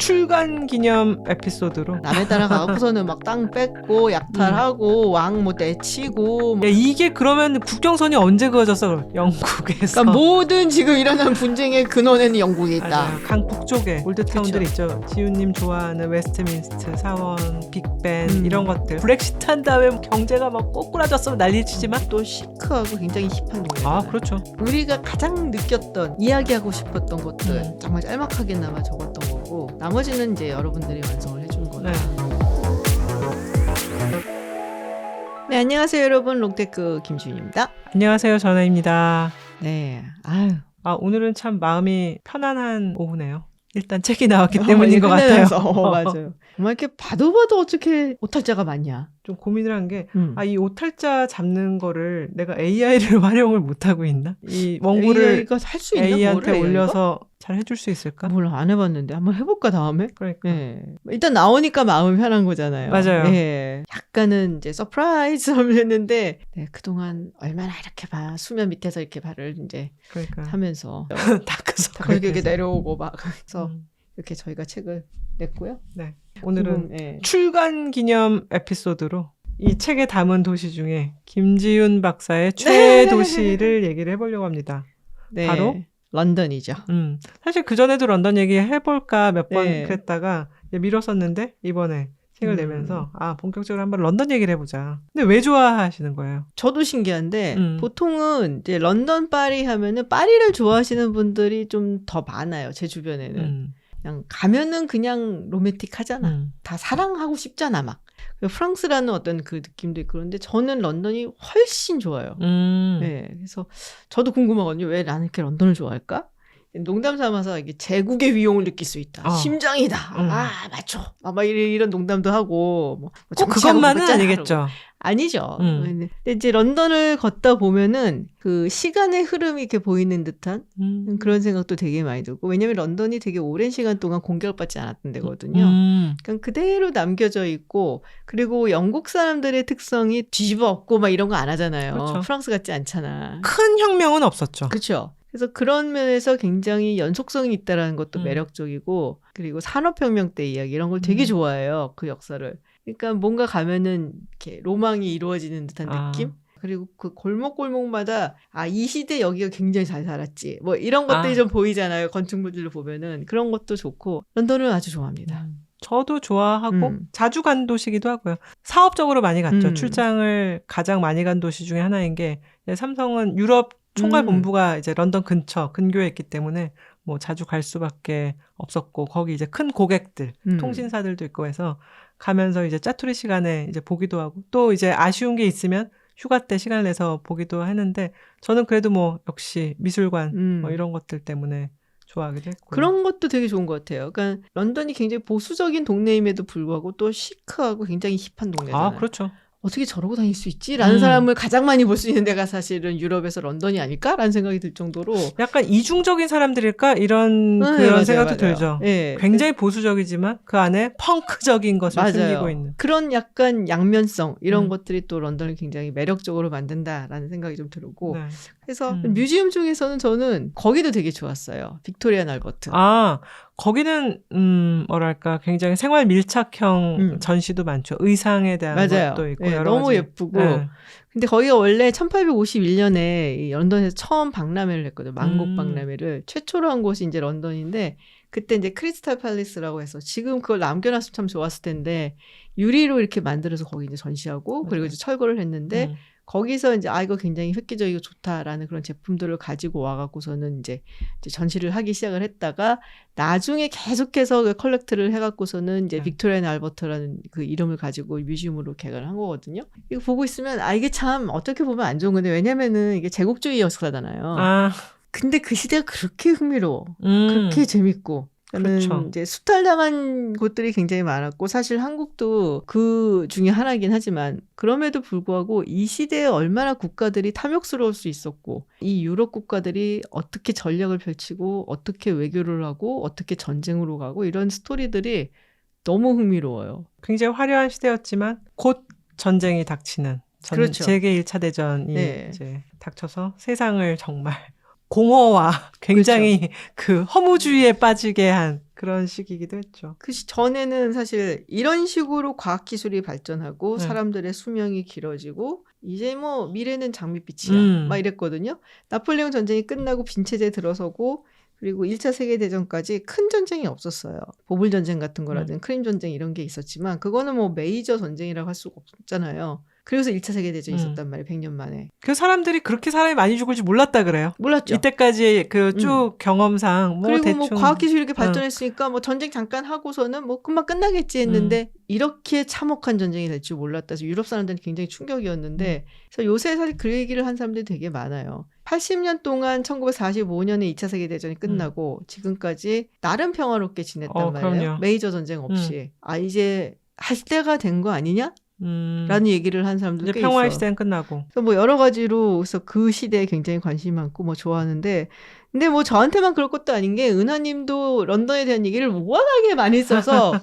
출간 기념 에피소드로 남에 따라 가고서는 막 땅 뺏고 약탈하고 왕 뭐 내치고 야, 이게 그러면 국경선이 언제 그어졌어? 그럼 영국에서 그러니까 모든 지금 일어난 분쟁의 근원에는 영국에 있다. 맞아요. 강북 쪽에 올드타운들 그쵸. 있죠. 지훈님 좋아하는 웨스트민스터, 사원, 빅벤 이런 것들. 브렉시트 한 다음에 경제가 막 꼬꾸라졌으면 난리치지만 또 시크하고 굉장히 힙한 동네. 아 그렇죠. 우리가 가장 느꼈던 이야기하고 싶었던 것들 정말 짤막하게나마 적었던 거고 나머지는 이제 여러분들이 완성을 해준 거다. 네. 네, 안녕하세요 여러분. 롱테크 김지훈입니다. 안녕하세요, 전화입니다. 네, 아유 오늘은 참 마음이 편안한 오후네요. 일단 책이 나왔기 때문인 것 같아요. 끝내면서. 맞아요. 정말 이렇게 봐도 어떻게 오탈자가 많냐. 좀 고민을 한 게 이 오탈자 잡는 거를 내가 AI를 활용을 못 하고 있나? 이 원고를 AI가 할 수 있나? A한테 뭐를 올려서 잘 해줄 수 있을까? 뭘 안 해봤는데 한번 해볼까 다음에? 그러니까. 네. 일단 나오니까 마음이 편한 거잖아요. 맞아요. 네. 약간은 이제 서프라이즈 하려는데 네, 그동안 얼마나 이렇게 수면 밑에서 이렇게 발을 이제 그러니까. 하면서 다크서클 이렇게 내려오고 막 그래서 음. 이렇게 저희가 책을 냈고요. 네. 오늘은 지금, 네. 출간 기념 에피소드로 이 책에 담은 도시 중에 김지훈 박사의 최애 도시를 얘기를 해보려고 합니다. 네. 바로? 런던이죠. 사실 그전에도 런던 얘기 해볼까 몇 번 네. 그랬다가 이제 미뤘었는데 이번에 책을 내면서 본격적으로 한번 런던 얘기를 해보자. 근데 왜 좋아하시는 거예요? 저도 신기한데 보통은 이제 런던 파리 하면은 파리를 좋아하시는 분들이 좀 더 많아요. 제 주변에는. 그냥 가면은 그냥 로맨틱하잖아. 다 사랑하고 싶잖아 막. 프랑스라는 어떤 그 느낌도 있고 그런데 저는 런던이 훨씬 좋아요. 네, 그래서 저도 궁금하거든요. 왜 나는 이렇게 런던을 좋아할까? 농담 삼아서 이게 제국의 위용을 느낄 수 있다. 심장이다. 맞죠. 막 이런 농담도 하고 뭐 꼭 그것만은 아니겠죠. 그러고. 아니죠. 근데 이제 런던을 걷다 보면은 그 시간의 흐름이 이렇게 보이는 듯한 그런 생각도 되게 많이 들고 왜냐면 런던이 되게 오랜 시간 동안 공격받지 않았던 데거든요. 그러니까 그대로 남겨져 있고 그리고 영국 사람들의 특성이 뒤집어 엎고 막 이런 거 안 하잖아요. 그렇죠. 프랑스 같지 않잖아. 큰 혁명은 없었죠. 그렇죠. 그래서 그런 면에서 굉장히 연속성이 있다라는 것도 매력적이고 그리고 산업혁명 때 이야기 이런 걸 되게 좋아해요. 그 역사를. 그러니까 뭔가 가면은 이렇게 로망이 이루어지는 듯한 느낌? 그리고 그 골목골목마다 이 시대 여기가 굉장히 잘 살았지. 뭐 이런 것들이 좀 보이잖아요. 건축물들을 보면은. 그런 것도 좋고 런던을 아주 좋아합니다. 저도 좋아하고 자주 간 도시기도 하고요. 사업적으로 많이 갔죠. 출장을 가장 많이 간 도시 중에 하나인 게 삼성은 유럽 총괄 본부가 이제 런던 근교에 있기 때문에 뭐 자주 갈 수밖에 없었고 거기 이제 큰 고객들, 통신사들도 있고 해서 가면서 이제 짜투리 시간에 이제 보기도 하고 또 이제 아쉬운 게 있으면 휴가 때 시간을 내서 보기도 했는데 저는 그래도 뭐 역시 미술관 뭐 이런 것들 때문에 좋아하기도 했고 그런 것도 되게 좋은 것 같아요. 그러니까 런던이 굉장히 보수적인 동네임에도 불구하고 또 시크하고 굉장히 힙한 동네잖아요. 그렇죠. 어떻게 저러고 다닐 수 있지? 라는 사람을 가장 많이 볼 수 있는 데가 사실은 유럽에서 런던이 아닐까? 라는 생각이 들 정도로 약간 이중적인 사람들일까? 이런 그런 맞아요, 생각도 맞아요. 들죠. 네. 굉장히 보수적이지만 그 안에 펑크적인 것을 맞아요. 숨기고 있는. 그런 약간 양면성 이런 것들이 또 런던을 굉장히 매력적으로 만든다라는 생각이 좀 들고 네. 그래서 뮤지엄 중에서는 저는 거기도 되게 좋았어요. 빅토리아 날버트. 거기는 뭐랄까 굉장히 생활 밀착형 전시도 많죠. 의상에 대한 맞아요. 것도 있고 네, 여러 너무 가지. 예쁘고 근데 거기가 원래 1851년에 이 런던에서 처음 박람회를 했거든요. 만국 박람회를 최초로 한 곳이 이제 런던인데 그때 이제 크리스탈 팔리스라고 해서 지금 그걸 남겨놨으면 참 좋았을 텐데 유리로 이렇게 만들어서 거기 이제 전시하고 그리고 이제 철거를 했는데 거기서 이제 이거 굉장히 획기적이고 좋다라는 그런 제품들을 가지고 와갖고서는 이제 전시를 하기 시작을 했다가 나중에 계속해서 그 컬렉트를 해갖고서는 이제 빅토리아 앤 알버트라는 그 이름을 가지고 뮤지엄으로 개관을 한 거거든요. 이거 보고 있으면 이게 참 어떻게 보면 안 좋은 건데 왜냐면은 이게 제국주의 역사잖아요. 근데 그 시대가 그렇게 흥미로워. 그렇게 재밌고. 그렇죠. 이제 수탈당한 곳들이 굉장히 많았고 사실 한국도 그 중에 하나이긴 하지만 그럼에도 불구하고 이 시대에 얼마나 국가들이 탐욕스러울 수 있었고 이 유럽 국가들이 어떻게 전략을 펼치고 어떻게 외교를 하고 어떻게 전쟁으로 가고 이런 스토리들이 너무 흥미로워요. 굉장히 화려한 시대였지만 곧 전쟁이 닥치는 그렇죠. 세계 1차 대전이 이제 닥쳐서 세상을 정말 공허와 굉장히 그렇죠. 그 허무주의에 빠지게 한 그런 시기이기도 했죠. 그 전에는 사실 이런 식으로 과학기술이 발전하고 네. 사람들의 수명이 길어지고 이제 뭐 미래는 장밋빛이야 막 이랬거든요. 나폴레옹 전쟁이 끝나고 빈체제 들어서고 그리고 1차 세계대전까지 큰 전쟁이 없었어요. 보불전쟁 같은 거라든 크림 전쟁 이런 게 있었지만 그거는 뭐 메이저 전쟁이라고 할 수가 없잖아요. 그래서 1차 세계대전이 있었단 말이에요. 100년 만에. 그 사람들이 그렇게 사람이 많이 죽을 줄 몰랐다 그래요. 몰랐죠. 이때까지 그 쭉 경험상 뭐 그리고 대충 뭐 과학기술이 이렇게 발전했으니까 뭐 전쟁 잠깐 하고서는 뭐 금방 끝나겠지 했는데 이렇게 참혹한 전쟁이 될 줄 몰랐다. 그래서 유럽 사람들은 굉장히 충격이었는데 그래서 요새 사실 그 얘기를 한 사람들이 되게 많아요. 80년 동안 1945년에 2차 세계대전이 끝나고 지금까지 나름 평화롭게 지냈단 말이에요. 그럼요. 메이저 전쟁 없이. 아 이제 할 때가 된 거 아니냐? 라는 얘기를 한 사람들 꽤 있어. 평화의 시대는 끝나고. 그래서 뭐 여러 가지로 그래서 그 시대에 굉장히 관심이 많고 뭐 좋아하는데 근데 뭐 저한테만 그럴 것도 아닌 게 은하님도 런던에 대한 얘기를 워낙에 많이 써서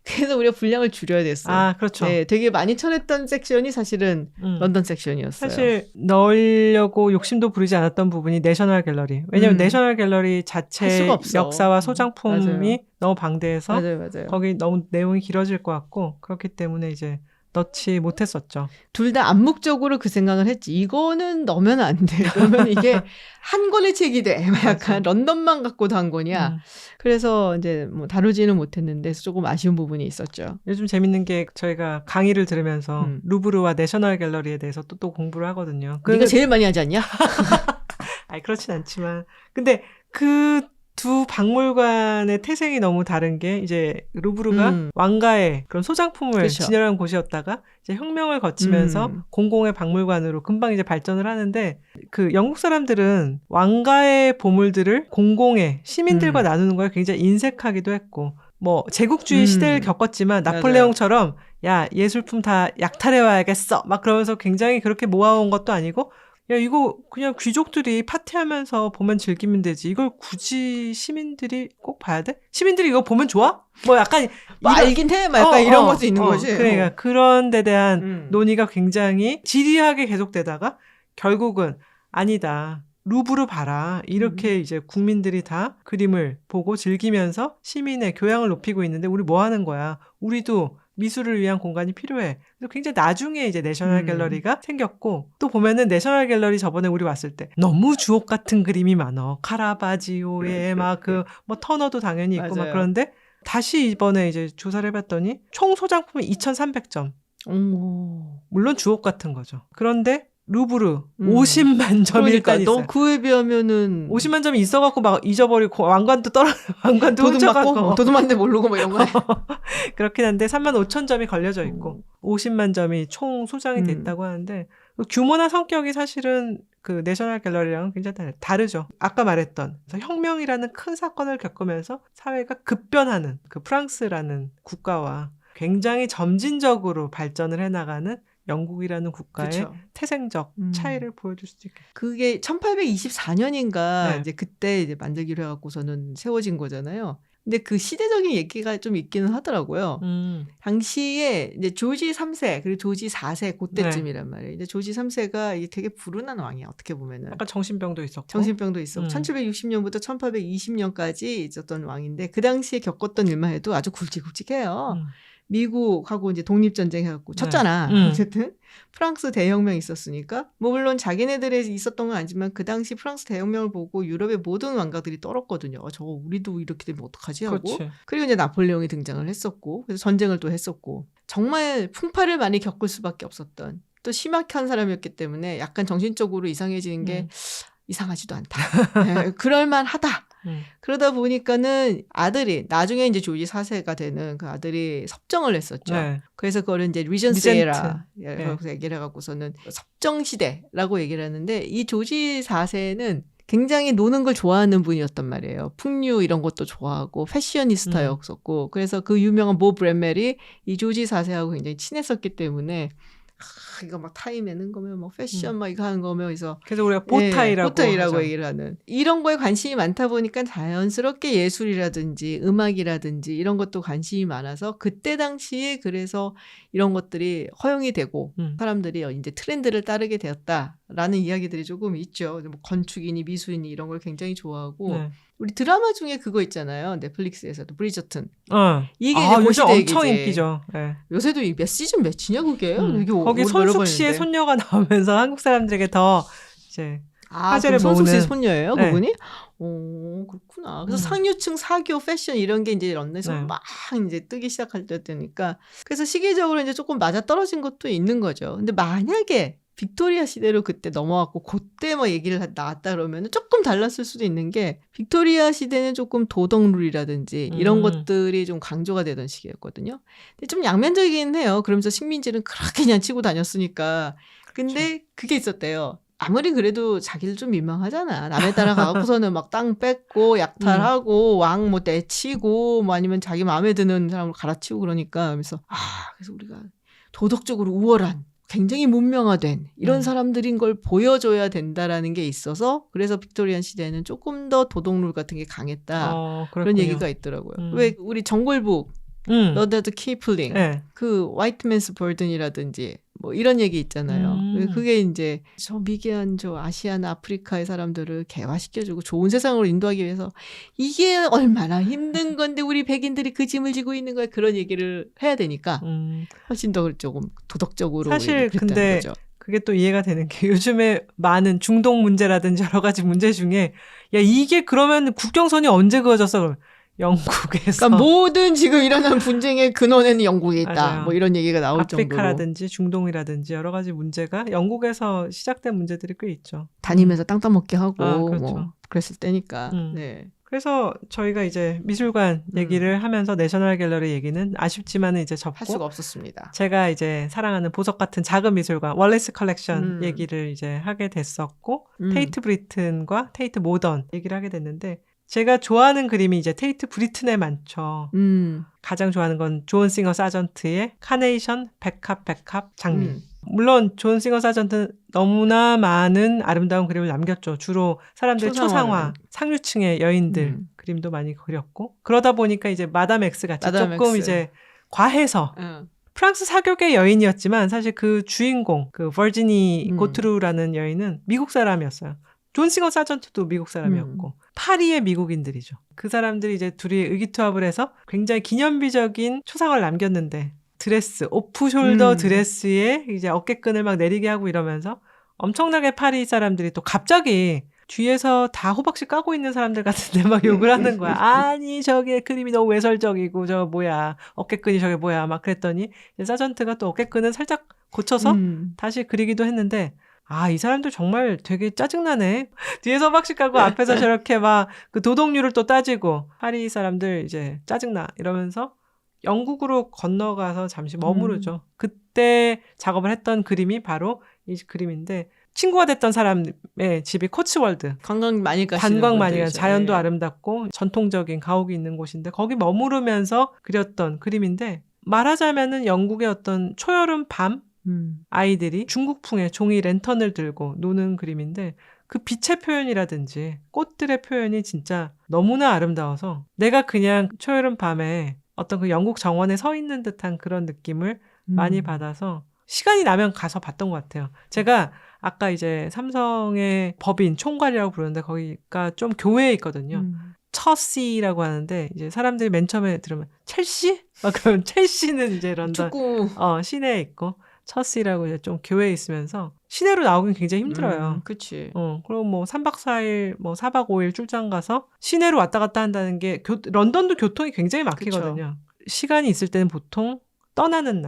그래서 우리가 분량을 줄여야 됐어요. 아, 그렇죠. 네, 되게 많이 쳐냈던 섹션이 사실은 런던 섹션이었어요. 사실 넣으려고 욕심도 부리지 않았던 부분이 내셔널 갤러리. 왜냐하면 내셔널 갤러리 자체 역사와 소장품이 맞아요. 너무 방대해서 맞아요. 거기 너무 내용이 길어질 것 같고 그렇기 때문에 이제 넣지 못했었죠. 둘 다 암묵적으로 그 생각을 했지. 이거는 넣으면 안 돼. 그러면 이게 한 권의 책이 돼. 약간 런던만 갖고도 한 권이야. 그래서 이제 뭐 다루지는 못했는데 조금 아쉬운 부분이 있었죠. 요즘 재밌는 게 저희가 강의를 들으면서 루브르와 내셔널 갤러리에 대해서 또 공부를 하거든요. 네가 제일 많이 하지 않냐? 아니 그렇진 않지만 근데 그 두 박물관의 태생이 너무 다른 게 이제 루브르가 왕가의 그런 소장품을 그쵸. 진열한 곳이었다가 이제 혁명을 거치면서 공공의 박물관으로 금방 이제 발전을 하는데 그 영국 사람들은 왕가의 보물들을 공공의 시민들과 나누는 걸 굉장히 인색하기도 했고 뭐 제국주의 시대를 겪었지만 나폴레옹처럼 야 예술품 다 약탈해 와야겠어 막 그러면서 굉장히 그렇게 모아온 것도 아니고 야 이거 그냥 귀족들이 파티하면서 보면 즐기면 되지 이걸 굳이 시민들이 꼭 봐야 돼? 시민들이 이거 보면 좋아? 뭐 약간 뭐 알긴 해? 막 약간 이런 것도 있는 거지. 그러니까 그런 데 대한 논의가 굉장히 지리하게 계속되다가 결국은 아니다. 루브르 봐라. 이렇게 이제 국민들이 다 그림을 보고 즐기면서 시민의 교양을 높이고 있는데 우리 뭐 하는 거야? 우리도 미술을 위한 공간이 필요해. 그래서 굉장히 나중에 이제 내셔널 갤러리가 생겼고 또 보면은 내셔널 갤러리 저번에 우리 왔을 때 너무 주옥 같은 그림이 많아. 카라바지오에 막 그 뭐 터너도 당연히 있고 막 그런데 다시 이번에 이제 조사를 해봤더니 총 소장품이 2,300점. 물론 주옥 같은 거죠. 그런데 루브르 50만 점이 일단 있어요. 너 그에 비하면은 50만 점이 있어갖고 막 잊어버리고 왕관도 왕관도 훔쳐갖고 도둑맞는데 모르고 뭐 이런 거 그렇긴 한데 35,000점이 걸려져 있고 50만 점이 총 소장이 됐다고 하는데 규모나 성격이 사실은 그 내셔널 갤러리랑은 굉장히 다르죠. 아까 말했던 혁명이라는 큰 사건을 겪으면서 사회가 급변하는 그 프랑스라는 국가와 굉장히 점진적으로 발전을 해나가는 영국이라는 국가의 그쵸. 태생적 차이를 보여줄 수도 있겠죠. 그게 1824년인가 네. 이제 그때 이제 만들기로 해갖고서는 세워진 거잖아요. 근데 그 시대적인 얘기가 좀 있기는 하더라고요. 당시에 이제 조지 3세 그리고 조지 4세 그때쯤이란 말이에요. 이제 조지 3세가 이게 되게 불운한 왕이야. 어떻게 보면은. 약간 정신병도 있었고. 정신병도 있었고 1760년부터 1820년까지 있었던 왕인데 그 당시에 겪었던 일만 해도 아주 굵직굵직해요. 미국하고 이제 독립전쟁 해갖고 쳤잖아. 어쨌든 프랑스 대혁명 있었으니까 뭐 물론 자기네들에 있었던 건 아니지만 그 당시 프랑스 대혁명을 보고 유럽의 모든 왕가들이 떨었거든요. 저거 우리도 이렇게 되면 어떡하지 하고. 그렇지. 그리고 이제 나폴레옹이 등장을 했었고 그래서 전쟁을 또 했었고 정말 풍파를 많이 겪을 수밖에 없었던 또 심각한 사람이었기 때문에 약간 정신적으로 이상해지는 게 이상하지도 않다. 네, 그럴만하다. 그러다 보니까는 아들이 나중에 이제 조지 4세가 되는 그 아들이 섭정을 했었죠. 네. 그래서 그거를 이제 리전스 에라라고 얘기를 해갖고서는 섭정 시대라고 얘기를 하는데 이 조지 4세는 굉장히 노는 걸 좋아하는 분이었단 말이에요. 풍류 이런 것도 좋아하고 패셔니스타였었고 그래서 그 유명한 모 브랜멜이 이 조지 4세하고 굉장히 친했었기 때문에 이거 막 타이 매는 거면 뭐 패션 막 이거 하는 거면 그래서 우리가 보타이라고 보타이라고 얘기를 하는 이런 거에 관심이 많다 보니까 자연스럽게 예술이라든지 음악이라든지 이런 것도 관심이 많아서 그때 당시에 그래서 이런 것들이 허용이 되고 사람들이 이제 트렌드를 따르게 되었다라는 이야기들이 조금 있죠. 뭐 건축이니 미술이니 이런 걸 굉장히 좋아하고 우리 드라마 중에 그거 있잖아요. 넷플릭스에서도 브리저튼. 이게 아, 이제 요즘 고시대 엄청 얘기지. 인기죠. 네. 요새도 몇 시즌 몇이냐 그게? 이게 거기 여러 손숙 번 씨의 했는데. 손녀가 나오면서 한국 사람들에게 더 이제 화제를 그럼 손숙 씨 모으는. 손녀예요, 네. 그분이? 오, 그렇구나. 그래서 음. 상류층 사교 패션 이런 게 이제 런던에서 네. 막 이제 뜨기 시작할 때니까 그래서 시기적으로 이제 조금 맞아 떨어진 것도 있는 거죠. 근데 만약에 빅토리아 시대로 그때 넘어왔고 그때 뭐 얘기를 나왔다 그러면 조금 달랐을 수도 있는 게 빅토리아 시대는 조금 도덕룰이라든지 이런 것들이 좀 강조가 되던 시기였거든요. 근데 좀 양면적이긴 해요. 그러면서 식민지는 그렇게 그냥 치고 다녔으니까. 근데 그게 있었대요. 아무리 그래도 자기를 좀 민망하잖아. 남에 따라 가고서는 막 땅 뺏고 약탈하고 왕 뭐 내치고 뭐 아니면 자기 마음에 드는 사람을 갈아치우고 그러니까 그래서 그래서 우리가 도덕적으로 우월한 굉장히 문명화된 이런 사람들인 걸 보여줘야 된다라는 게 있어서 그래서 빅토리안 시대에는 조금 더 도덕룰 같은 게 강했다. 그런 얘기가 있더라고요. 왜 우리 정골북 너다드 키플링 네. 그 화이트맨스 버든이라든지 뭐 이런 얘기 있잖아요. 그게 이제 저 미개한 저 아시아나 아프리카의 사람들을 개화시켜주고 좋은 세상으로 인도하기 위해서 이게 얼마나 힘든 건데 우리 백인들이 그 짐을 지고 있는 거야. 그런 얘기를 해야 되니까 훨씬 더 조금 도덕적으로 사실 근데 거죠. 그게 또 이해가 되는 게 요즘에 많은 중동 문제라든지 여러 가지 문제 중에 야 이게 그러면 국경선이 언제 그어졌어? 그러면 영국에서 그러니까 모든 지금 일어난 분쟁의 근원에는 영국에 있다. 맞아요. 뭐 이런 얘기가 나올 아프리카라든지 정도로. 중동이라든지 여러 가지 문제가 영국에서 시작된 문제들이 꽤 있죠. 다니면서 땅 따먹게 하고 그렇죠. 뭐 그랬을 때니까. 네. 그래서 저희가 이제 미술관 얘기를 하면서 내셔널 갤러리 얘기는 아쉽지만은 이제 접고 할 수가 없었습니다. 제가 이제 사랑하는 보석 같은 작은 미술관 월리스 컬렉션 얘기를 이제 하게 됐었고 테이트 브리튼과 테이트 모던 얘기를 하게 됐는데 제가 좋아하는 그림이 이제 테이트 브리튼에 많죠. 가장 좋아하는 건 존 싱어 사전트의 카네이션 백합 장미. 물론 존 싱어 사전트는 너무나 많은 아름다운 그림을 남겼죠. 주로 사람들의 초상화, 상류층의 여인들 그림도 많이 그렸고 그러다 보니까 이제 마담 X 같이 조금 이제 과해서 프랑스 사격의 여인이었지만 사실 그 주인공 그 버지니 고트루라는 여인은 미국 사람이었어요. 존 싱어 사전트도 미국 사람이었고 파리의 미국인들이죠. 그 사람들이 이제 둘이 의기투합을 해서 굉장히 기념비적인 초상화를 남겼는데 드레스, 오프숄더 드레스에 이제 어깨끈을 막 내리게 하고 이러면서 엄청나게 파리 사람들이 또 갑자기 뒤에서 다 호박씨 까고 있는 사람들 같은데 막 욕을 하는 거야. 아니 저게 그림이 너무 외설적이고 저 뭐야 어깨끈이 저게 뭐야 막 그랬더니 사전트가 또 어깨끈은 살짝 고쳐서 다시 그리기도 했는데 이 사람들 정말 되게 짜증나네. 뒤에서 호박씨 까고 앞에서 저렇게 막 그 도덕률을 또 따지고 파리 사람들 이제 짜증나 이러면서 영국으로 건너가서 잠시 머무르죠. 그때 작업을 했던 그림이 바로 이 그림인데 친구가 됐던 사람의 집이 코츠월드. 관광 많이 가는 자연도 아름답고 전통적인 가옥이 있는 곳인데 거기 머무르면서 그렸던 그림인데 말하자면은 영국의 어떤 초여름 밤 아이들이 중국풍의 종이 랜턴을 들고 노는 그림인데 그 빛의 표현이라든지 꽃들의 표현이 진짜 너무나 아름다워서 내가 그냥 초여름 밤에 어떤 그 영국 정원에 서 있는 듯한 그런 느낌을 많이 받아서 시간이 나면 가서 봤던 것 같아요. 제가 아까 이제 삼성의 법인 총괄이라고 부르는데 거기가 좀 교회에 있거든요. 처시라고 하는데 이제 사람들이 맨 처음에 들으면 첼시? 막 그러면 첼시는 이제 런던 축구 시내에 있고 처시라고 이제 좀 교회에 있으면서 시내로 나오긴 굉장히 힘들어요. 그치. 그리고 뭐 3박 4일, 뭐 4박 5일 출장 가서 시내로 왔다 갔다 한다는 게 런던도 교통이 굉장히 막히거든요. 그쵸. 시간이 있을 때는 보통 떠나는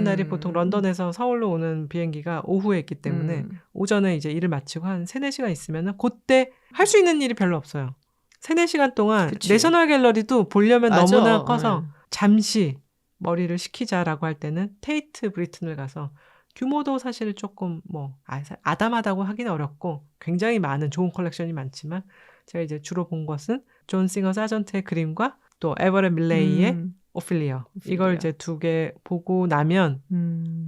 날이 보통 런던에서 서울로 오는 비행기가 오후에 있기 때문에 오전에 이제 일을 마치고 한 3-4시간 있으면은 그때 할 수 있는 일이 별로 없어요. 3-4시간 동안 그치. 내셔널 갤러리도 보려면 맞아. 너무나 커서 잠시 머리를 식히자라고 할 때는 테이트 브리튼을 가서 규모도 사실 조금 뭐 아담하다고 하기는 어렵고 굉장히 많은 좋은 컬렉션이 많지만 제가 이제 주로 본 것은 존 싱어 사전트의 그림과 또 에버렛 밀레이의 오피리어. 이걸 이제 2개 보고 나면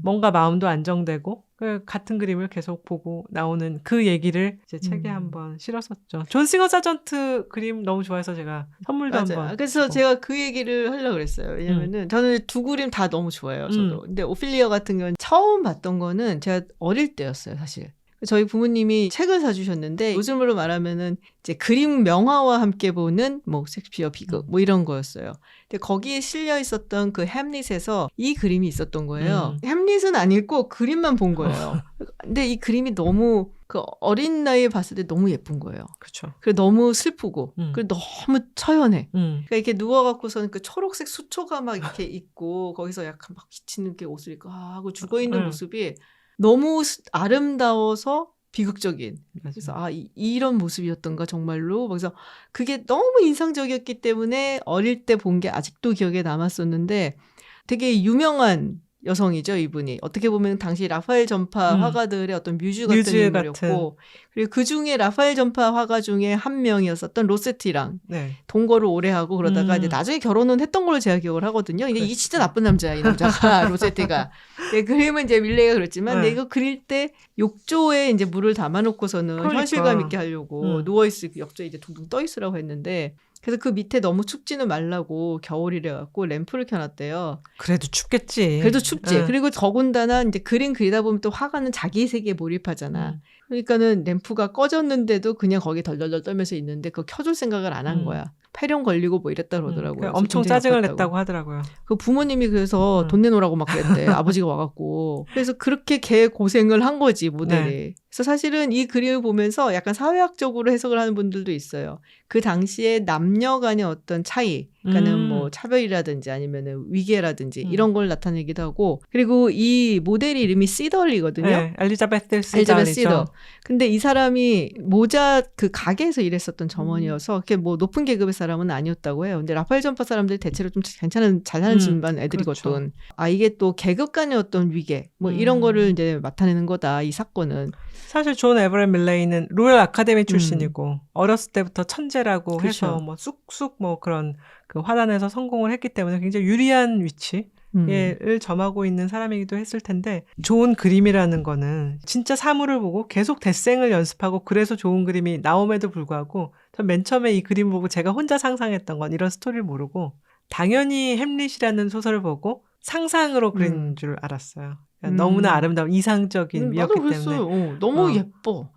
뭔가 마음도 안정되고 같은 그림을 계속 보고 나오는 그 얘기를 이제 책에 한번 실었었죠. 존 싱어 사전트 그림 너무 좋아해서 제가 선물도 한번. 그래서 제가 그 얘기를 하려고 그랬어요. 왜냐면은 저는 2 그림 다 너무 좋아해요. 저도. 근데 오피리어 같은 경우는 처음 봤던 거는 제가 어릴 때였어요, 사실. 저희 부모님이 책을 사주셨는데 요즘으로 말하면은 이제 그림 명화와 함께 보는 뭐 셰익스피어 비극 뭐 이런 거였어요. 근데 거기에 실려 있었던 그 햄릿에서 이 그림이 있었던 거예요. 햄릿은 안 읽고 그림만 본 거예요. 근데 이 그림이 너무 그 어린 나이에 봤을 때 너무 예쁜 거예요. 그렇죠. 그리고 너무 슬프고 그리고 너무 처연해. 그러니까 이렇게 누워갖고서는 그 초록색 수초가 막 이렇게 있고 거기서 약간 막 비치는 게 옷을 입고 하고 죽어있는 모습이 너무 아름다워서 비극적인. 그래서 이런 모습이었던가 정말로. 그래서 그게 너무 인상적이었기 때문에 어릴 때 본 게 아직도 기억에 남았었는데 되게 유명한 여성이죠, 이분이. 어떻게 보면 당시 라파엘 전파 화가들의 어떤 뮤즈 같은 인물이었고 그리고 그중에 라파엘 전파 화가 중에 한 명이었었던 로세티랑 네. 동거를 오래 하고 그러다가 이제 나중에 결혼은 했던 걸로 제가 기억을 하거든요. 근데 이 진짜 나쁜 남자야, 이 남자가. 로세티가. 네, 그림은 이제 밀레가 그랬지만 근데 이거 그릴 때 욕조에 이제 물을 담아놓고서는 그러니까. 현실감 있게 하려고 누워있을 욕조에 이제 둥둥 떠있으라고 했는데 그래서 그 밑에 너무 춥지는 말라고 겨울이래 갖고 램프를 켜놨대요. 그래도 춥겠지. 그래도 춥지. 그리고 더군다나 이제 그림 그리다 보면 또 화가는 자기 세계에 몰입하잖아. 그러니까는 램프가 꺼졌는데도 그냥 거기 덜덜덜 떨면서 있는데 그거 켜줄 생각을 안 한 거야. 폐렴 걸리고 뭐 이랬다 그러더라고요. 엄청 짜증을 냈다고 하더라고요. 그 부모님이 그래서 돈 내놓으라고 막 그랬대. 아버지가 와갖고. 그래서 그렇게 개 고생을 한 거지, 모델이. 네. 그래서 사실은 이 그림을 보면서 약간 사회학적으로 해석을 하는 분들도 있어요. 그 당시에 남녀 간의 어떤 차이, 그러니까는 뭐 차별이라든지 아니면은 위계라든지 이런 걸 나타내기도 하고, 그리고 이 모델이 이름이 시덜이거든요. 네, 엘리자베스 시더. 근데 이 사람이 모자 그 가게에서 일했었던 점원이어서 그렇게 뭐 높은 계급의 사람은 아니었다고 해요. 근데 라파엘 전파 사람들이 대체로 좀 괜찮은 잘 사는 집안 애들이거든. 그렇죠. 이게 또 계급 간의 어떤 위계 뭐 이런 거를 이제 나타내는 거다, 이 사건은. 사실 존 에버렛 밀레이는 로열 아카데미 출신이고 어렸을 때부터 천재라고 그렇죠. 해서 뭐 쑥쑥 뭐 그런 그 화단에서 성공을 했기 때문에 굉장히 유리한 위치를 점하고 있는 사람이기도 했을 텐데 좋은 그림이라는 거는 진짜 사물을 보고 계속 데생을 연습하고 그래서 좋은 그림이 나옴에도 불구하고 전 맨 처음에 이 그림 보고 제가 혼자 상상했던 건 이런 스토리를 모르고 당연히 햄릿이라는 소설을 보고 상상으로 그린 줄 알았어요. 너무나 아름다운 이상적인 미였기 때문에 너무 예뻐.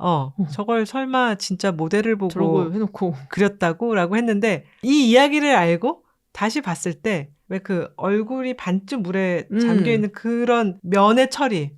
저걸 설마 진짜 모델을 보고 저러고 해놓고 그렸다고? 라고 했는데 이 이야기를 알고 다시 봤을 때 왜 그 얼굴이 반쯤 물에 잠겨있는 그런 면의 처리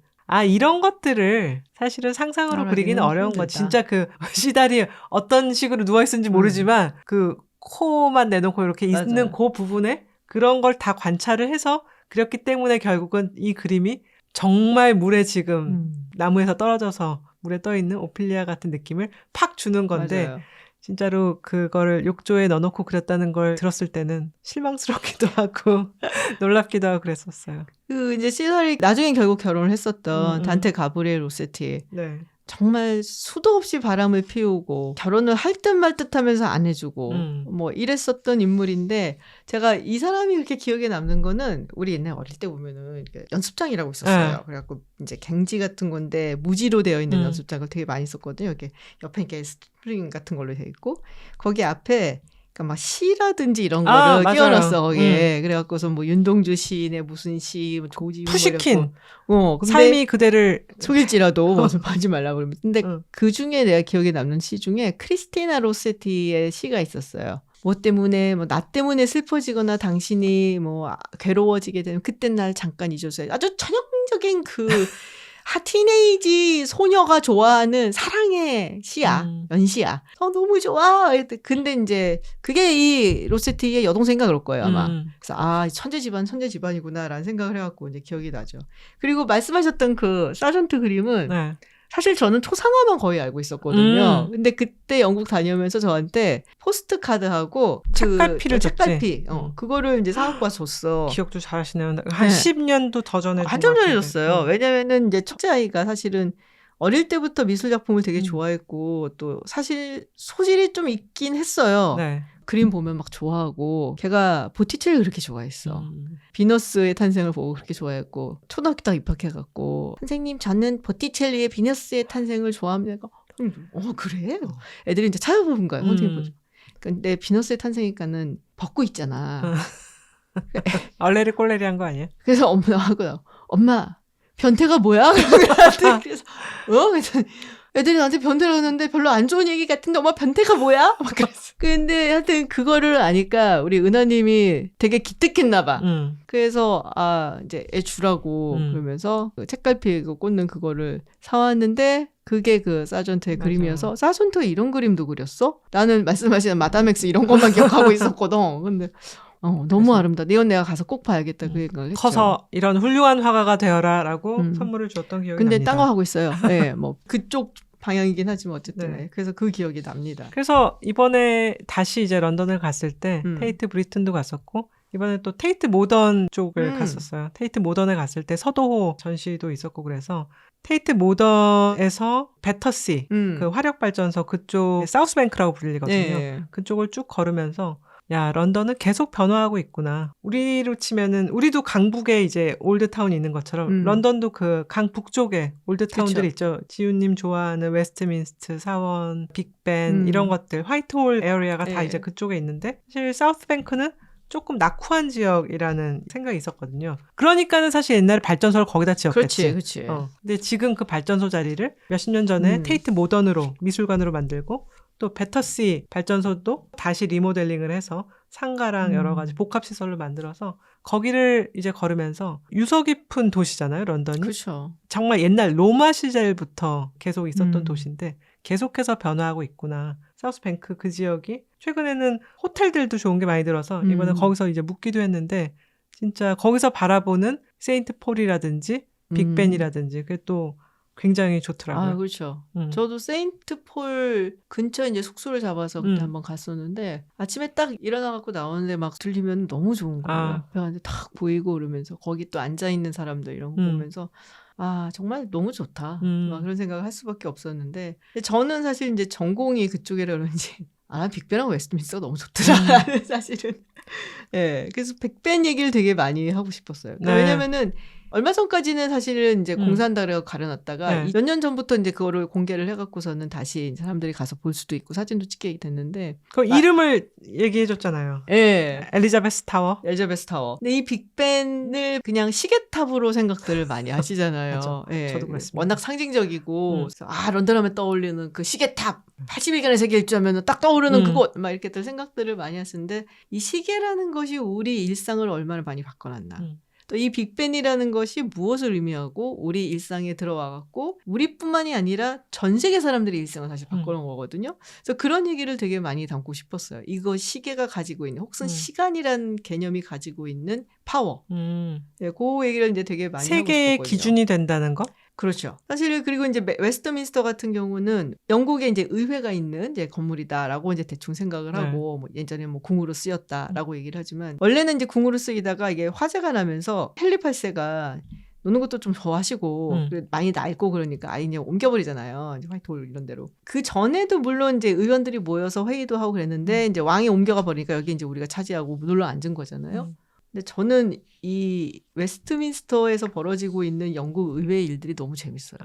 이런 것들을 사실은 상상으로 그리기는 어려운 거지. 진짜 그 시달이 어떤 식으로 누워있는지 모르지만 그 코만 내놓고 이렇게 있는 맞아요. 그 부분에 그런 걸 다 관찰을 해서 그렸기 때문에 결국은 이 그림이 정말 물에 지금 나무에서 떨어져서 물에 떠있는 오피리아 같은 느낌을 팍 주는 건데 맞아요. 진짜로 그거를 욕조에 넣어놓고 그렸다는 걸 들었을 때는 실망스럽기도 하고 놀랍기도 하고 그랬었어요. 그 이제 시덜이 나중에 결국 결혼을 했었던 단테 가브리엘 로세티. 네. 정말 수도 없이 바람을 피우고 결혼을 할 듯 말 듯 하면서 안 해주고 뭐 이랬었던 인물인데 제가 이 사람이 그렇게 기억에 남는 거는 우리 옛날 어릴 때 보면은 연습장이라고 있었어요. 그래갖고 이제 갱지 같은 건데 무지로 되어 있는 연습장을 되게 많이 썼거든요. 이렇게 옆에 이렇게 스프링 같은 걸로 되어 있고 거기 앞에 그러니까 막 시라든지 이런 거를 끼워놨어 거기에. 그래갖고서 뭐 윤동주 시인의 무슨 시, 뭐 조지 푸시킨. 근데 삶이 그대를 속일지라도 하지 말라고 그러면. 근데 그 중에 내가 기억에 남는 시 중에 크리스티나 로세티의 시가 있었어요. 뭐 때문에 나 때문에 슬퍼지거나 당신이 뭐 괴로워지게 되면 그때 날 잠깐 잊어줘요. 아주 전형적인 그 티네이지 소녀가 좋아하는 사랑의 시야. 연시야. 너무 좋아. 근데 이제 그게 이 로세티의 여동생인가 그럴 거예요, 아마. 그래서 천재 집안이구나라는 생각을 해갖고 이제 기억이 나죠. 그리고 말씀하셨던 그 사전트 그림은 네. 사실 저는 초상화만 거의 알고 있었거든요. 근데 그때 영국 다녀오면서 저한테 포스트 카드하고 책갈피를 책갈피 그거를 이제 사갖고 와서 줬어. 기억도 잘하시네요. 한 10년도 더 전에 한참 전에 줬어요. 왜냐면은 이제 첫째 아이가 사실은 어릴 때부터 미술 작품을 되게 좋아했고 또 사실 소질이 좀 있긴 했어요. 네. 그림 보면 막 좋아하고 걔가 보티첼리 그렇게 좋아했어. 비너스의 탄생을 보고 그렇게 좋아했고 초등학교 딱 입학해갖고 선생님 저는 보티첼리의 비너스의 탄생을 좋아합니다. 그래? 애들이 이제 찾아보는 거야. 근데 비너스의 탄생이니까는 벗고 있잖아. 얼레리 꼴레리 한 거 아니에요? 그래서 엄마 변태가 뭐야? 그래서 그래서 애들이 나한테 변태라고 하는데 별로 안 좋은 얘기 같은데 엄마 변태가 뭐야? 막 그랬어. 근데 하여튼 그거를 아니까 우리 은하님이 되게 기특했나 봐. 그래서 이제 애 주라고 그러면서 그 책갈피 꽂는 그거를 사왔는데 그게 그 사전트의 맞아요. 그림이어서 사전트에 이런 그림도 그렸어? 나는 말씀하시는 마다맥스 이런 것만 기억하고 있었거든. 근데 너무 아름다워. 이건 내가 가서 꼭 봐야겠다. 그 생각을 했죠. 커서 이런 훌륭한 화가가 되어라라고 선물을 줬던 기억이 근데 납니다. 딴 거 하고 있어요. 네, 뭐 그쪽 방향이긴 하지만 어쨌든 네. 그래서 그 기억이 납니다. 그래서 이번에 다시 이제 런던을 갔을 때 테이트 브리튼도 갔었고 이번에 또 테이트 모던 쪽을 갔었어요. 테이트 모던에 갔을 때 서도호 전시도 있었고 그래서 테이트 모던에서 배터시 그 화력발전소 그쪽 사우스뱅크라고 불리거든요. 네. 그쪽을 쭉 걸으면서 야, 런던은 계속 변화하고 있구나. 우리로 치면은 우리도 강북에 이제 올드타운이 있는 것처럼 런던도 그 강북쪽에 올드타운들이 있죠. 지훈님 좋아하는 웨스트민스트, 사원, 빅벤 이런 것들, 화이트홀 에어리아가 다 이제 그쪽에 있는데 사실 사우스뱅크는 조금 낙후한 지역이라는 생각이 있었거든요. 그러니까는 사실 옛날에 발전소를 거기다 지었겠지. 그렇지. 근데 지금 그 발전소 자리를 몇십 년 전에 테이트 모던으로 미술관으로 만들고 또 배터시 발전소도 다시 리모델링을 해서 상가랑 여러 가지 복합시설로 만들어서 거기를 이제 걸으면서 유서 깊은 도시잖아요, 런던이. 그렇죠. 정말 옛날 로마 시절부터 계속 있었던 도시인데 계속해서 변화하고 있구나. 사우스뱅크 그 지역이 최근에는 호텔들도 좋은 게 많이 들어서 이번에 거기서 이제 묵기도 했는데 진짜 거기서 바라보는 세인트 폴이라든지 빅벤이라든지 그게 또 굉장히 좋더라고요. 그렇죠. 저도 세인트 폴 근처에 이제 숙소를 잡아서 그때 한번 갔었는데 아침에 딱 일어나갖고 나오는데 막 들리면 너무 좋은 거예요. 앞에 딱 보이고 그러면서 거기 또 앉아있는 사람들 이런 거 보면서 정말 너무 좋다. 막 그런 생각을 할 수밖에 없었는데 저는 사실 이제 전공이 그쪽이라 그런지 빅벤하고 웨스트민스터가 너무 좋더라. 사실은. 예. 그래서 빅벤 얘기를 되게 많이 하고 싶었어요. 그러니까 네. 왜냐면은 얼마 전까지는 사실은 이제 공사한다고 가려놨다가 몇 년 전부터 이제 그거를 공개를 해갖고서는 다시 사람들이 가서 볼 수도 있고 사진도 찍게 됐는데. 그 이름을 얘기해줬잖아요. 예. 엘리자베스 타워. 엘리자베스 타워. 근데 이 빅벤을 그냥 시계탑으로 생각들을 많이 하시잖아요. 맞아. 예. 저도 그랬습니다. 워낙 상징적이고 그래서 런던 하면 떠올리는 그 시계탑. 81gen의 세계 일주 하면 딱 떠오르는 그곳 막 이렇게들 생각들을 많이 하시는데 이 시계라는 것이 우리 일상을 얼마나 많이 바꿔놨나. 또 이 빅벤이라는 것이 무엇을 의미하고 우리 일상에 들어와갖고 우리뿐만이 아니라 전 세계 사람들의 일상을 사실 바꿔놓은 거거든요. 그래서 그런 얘기를 되게 많이 담고 싶었어요. 이거 시계가 가지고 있는 혹은 시간이란 개념이 가지고 있는 파워. 네, 그 얘기를 이제 되게 많이 하고 싶었거든요. 세계의 기준이 된다는 거? 그렇죠. 사실 그리고 이제 웨스트민스터 같은 경우는 영국에 이제 의회가 있는 이제 건물이다라고 이제 대충 생각을 하고 뭐 예전에 뭐 궁으로 쓰였다라고 얘기를 하지만 원래는 이제 궁으로 쓰이다가 이게 화재가 나면서 헨리 8세가 노는 것도 좀 좋아하시고 많이 낡고 그러니까 이제 옮겨버리잖아요. 이제 화이트홀 이런 데로. 그 전에도 물론 이제 의원들이 모여서 회의도 하고 그랬는데 이제 왕이 옮겨가 버리니까 여기 이제 우리가 차지하고 눌러 앉은 거잖아요. 근데 저는 이 웨스트민스터에서 벌어지고 있는 영국 의회 일들이 너무 재밌어요.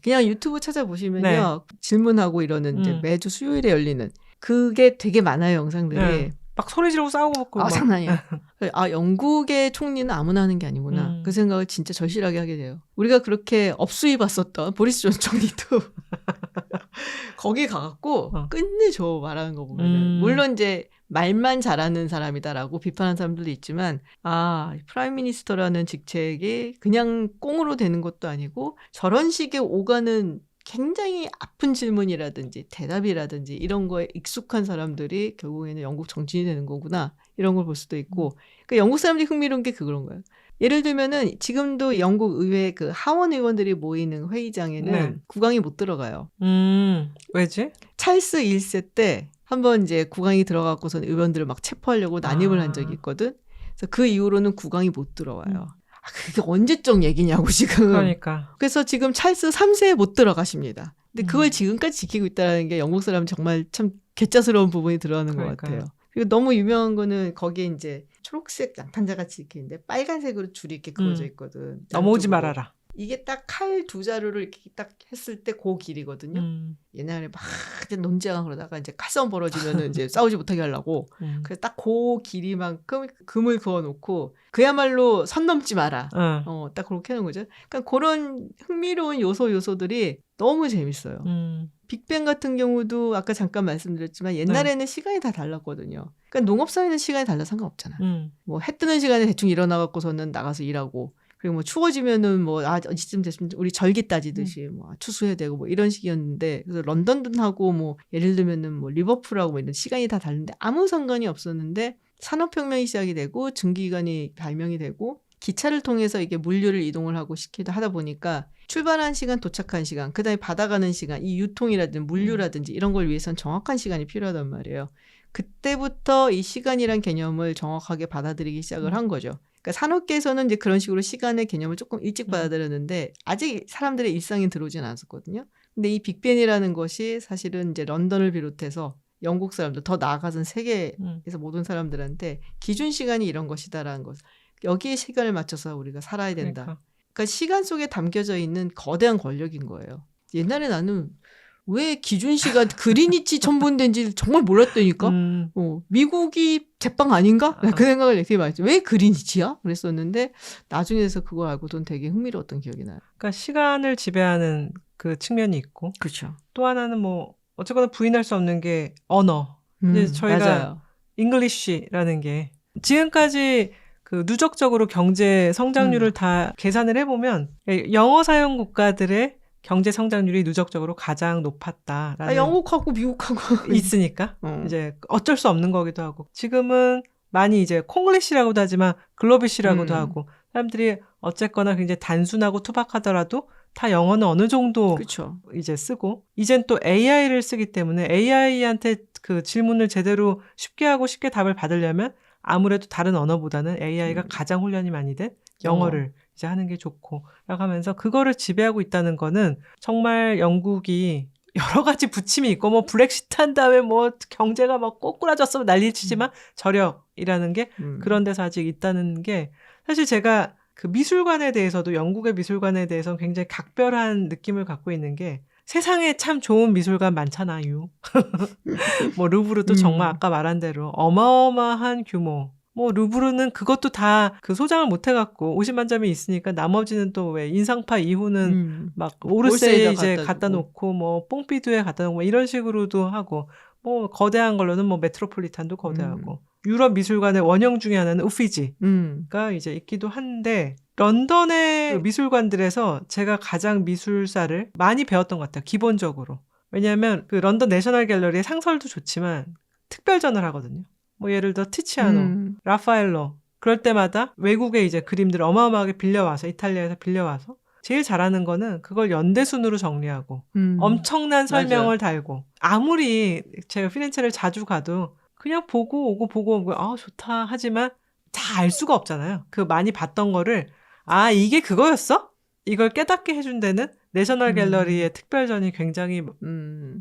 그냥 유튜브 찾아보시면요. 질문하고 이러는 이제 매주 수요일에 열리는 그게 되게 많아요, 영상들이. 막 소리 지르고 싸우고 먹고. 장난이야. 영국의 총리는 아무나 하는 게 아니구나. 그 생각을 진짜 절실하게 하게 돼요. 우리가 그렇게 업수이 봤었던 보리스 존슨 총리도 거기 가갖고 끝내줘 말하는 거 보면은. 물론 이제 말만 잘하는 사람이다라고 비판하는 사람들도 있지만 프라임 미니스터라는 직책이 그냥 꽁으로 되는 것도 아니고 저런 식의 오가는 굉장히 아픈 질문이라든지 대답이라든지 이런 거에 익숙한 사람들이 결국에는 영국 정치인이 되는 거구나 이런 걸 볼 수도 있고 그러니까 영국 사람들이 흥미로운 게 그런 거예요. 예를 들면은 지금도 영국 의회 그 하원 의원들이 모이는 회의장에는 국왕이 못 들어가요. 왜지? 찰스 1세 때 한번 이제 국왕이 들어가고선 의원들을 막 체포하려고 난입을 한 적이 있거든. 그래서 그 이후로는 국왕이 못 들어와요. 그게 언제적 얘기냐고 지금. 그러니까. 그래서 지금 찰스 3세에 못 들어가십니다. 근데 그걸 지금까지 지키고 있다는 게 영국 사람 정말 참 개짜스러운 부분이 들어가는 것 같아요. 그리고 너무 유명한 거는 거기에 이제 초록색 양탄자 같이 이렇게 있는데 빨간색으로 줄이 이렇게 그어져 있거든. 넘어오지 말아라. 이게 딱 칼 두 자루를 이렇게 딱 했을 때 그 길이거든요. 옛날에 막 이제 논쟁하고 그러다가 이제 칼싸움 벌어지면은 이제 싸우지 못하게 하려고. 그래서 딱 그 길이만큼 금을 그어놓고 그야말로 선 넘지 마라. 딱 그렇게 하는 거죠. 그러니까 그런 흥미로운 요소들이 너무 재밌어요. 빅뱅 같은 경우도 아까 잠깐 말씀드렸지만 옛날에는 시간이 다 달랐거든요. 그러니까 농업사회는 시간이 달라 상관없잖아. 뭐 해 뜨는 시간에 대충 일어나갖고서는 나가서 일하고 그리고 뭐 추워지면은 뭐 이쯤 됐으면 우리 절기 따지듯이 뭐 추수해야 되고 뭐 이런 식이었는데 그래서 런던하고 뭐 예를 들면은 뭐 리버풀하고 뭐 이런 시간이 다 다른데 아무 상관이 없었는데 산업혁명이 시작이 되고 증기기관이 발명이 되고 기차를 통해서 이게 물류를 이동을 하고 하다 보니까 출발한 시간, 도착한 시간, 그다음에 받아가는 시간, 이 유통이라든지 물류라든지 이런 걸 위해선 정확한 시간이 필요하단 말이에요. 그때부터 이 시간이란 개념을 정확하게 받아들이기 시작을 한 거죠. 그러니까 산업계에서는 이제 그런 식으로 시간의 개념을 조금 일찍 받아들였는데 아직 사람들의 일상에 들어오진 않았었거든요. 근데 이 빅벤이라는 것이 사실은 이제 런던을 비롯해서 영국 사람들 더 나아가서는 세계에서 모든 사람들한테 기준 시간이 이런 것이다라는 것. 여기에 시간을 맞춰서 우리가 살아야 된다. 그러니까 시간 속에 담겨져 있는 거대한 권력인 거예요. 옛날에 나는 왜 기준 시간 그리니치 천분된지 정말 몰랐다니까. 미국이 제빵 아닌가? 그 생각을 되게 많이 했죠. 왜 그리니치야? 그랬었는데 나중에서 그걸 알고는 되게 흥미로웠던 기억이 나요. 그러니까 시간을 지배하는 그 측면이 있고, 그렇죠. 또 하나는 뭐 어쨌거나 부인할 수 없는 게 언어. 이제 저희가 맞아요. 잉글리쉬라는 게 지금까지 그 누적적으로 경제 성장률을 다 계산을 해보면 영어 사용 국가들의 경제 성장률이 누적적으로 가장 높았다라는 영국하고 미국하고 있으니까 이제 어쩔 수 없는 거기도 하고 지금은 많이 이제 콩글리시라고도 하지만 글로비시라고도 하고 사람들이 어쨌거나 굉장히 단순하고 투박하더라도 다 영어는 어느 정도 그쵸. 이제 쓰고 이젠 또 AI를 쓰기 때문에 AI한테 그 질문을 제대로 쉽게 하고 쉽게 답을 받으려면 아무래도 다른 언어보다는 AI가 가장 훈련이 많이 된 영어를 이제 하는 게 좋고 라고 하면서 그거를 지배하고 있다는 거는 정말 영국이 여러 가지 부침이 있고 뭐 브렉시트 한 다음에 뭐 경제가 막 꼬꾸라졌으면 난리치지만 저력이라는 게 그런 데서 아직 있다는 게 사실 제가 그 미술관에 대해서도 영국의 미술관에 대해서는 굉장히 각별한 느낌을 갖고 있는 게 세상에 참 좋은 미술관 많잖아요. 뭐 루브르도 정말 아까 말한 대로 어마어마한 규모. 뭐 루브르는 그것도 다 그 소장을 못 해갖고 50만 점이 있으니까 나머지는 또 왜 인상파 이후는 막 오르세에 이제 갖다 놓고 뭐 뽕피두에 갖다 놓고 뭐 이런 식으로도 하고 뭐 거대한 걸로는 뭐 메트로폴리탄도 거대하고 유럽 미술관의 원형 중에 하나는 우피지가 이제 있기도 한데 런던의 미술관들에서 제가 가장 미술사를 많이 배웠던 것 같아요. 기본적으로. 왜냐하면 그 런던 내셔널 갤러리의 상설도 좋지만 특별전을 하거든요. 뭐 예를 들어 티치아노, 라파엘로 그럴 때마다 외국의 이제 그림들을 어마어마하게 빌려와서 이탈리아에서 빌려와서 제일 잘하는 거는 그걸 연대순으로 정리하고 엄청난 설명을 달고 아무리 제가 피렌체를 자주 가도 그냥 보고 오고 아 좋다 하지만 다 알 수가 없잖아요. 그 많이 봤던 거를 아 이게 그거였어? 이걸 깨닫게 해준 데는 내셔널 갤러리의 특별전이 굉장히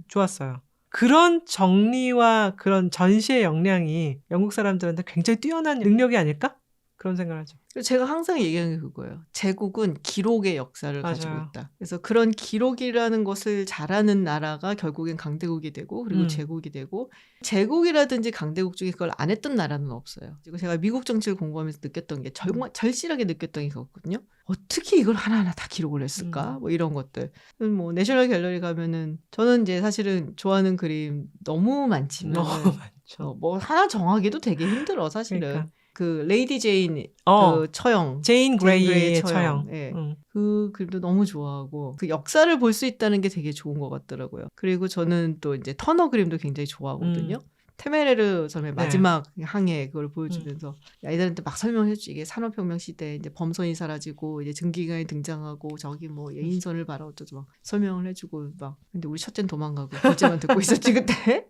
좋았어요. 그런 정리와 그런 전시의 역량이 영국 사람들한테 굉장히 뛰어난 능력이 아닐까? 그런 생각을 하죠. 제가 항상 얘기하는 게 그거예요. 제국은 기록의 역사를 맞아요. 가지고 있다. 그래서 그런 기록이라는 것을 잘하는 나라가 결국엔 강대국이 되고 그리고 제국이 되고 제국이라든지 강대국 중에 그걸 안 했던 나라는 없어요. 그리고 제가 미국 정치를 공부하면서 느꼈던 게 정말 절실하게 느꼈던 게 그거거든요. 어떻게 이걸 하나하나 다 기록을 했을까? 뭐 이런 것들. 뭐 내셔널 갤러리 가면은 저는 이제 사실은 좋아하는 그림 너무 많지만 너무 많죠. 뭐 하나 정하기도 되게 힘들어 사실은. 그러니까. 그 레이디 제인 그 처형 제인 그레이의 처형. 네. 그 그림도 너무 좋아하고 그 역사를 볼 수 있다는 게 되게 좋은 것 같더라고요. 그리고 저는 또 이제 터너 그림도 굉장히 좋아하거든요. 테메레르 섬의 마지막 항해 그걸 보여주면서 아이들한테 막 설명해주지. 이게 산업혁명 시대 이제 범선이 사라지고 이제 증기기관이 등장하고 저기 뭐 예인선을 봐라 어쩌고 막 설명을 해주고 막 근데 우리 첫째는 도망가고 둘째만 듣고 있었지 그때.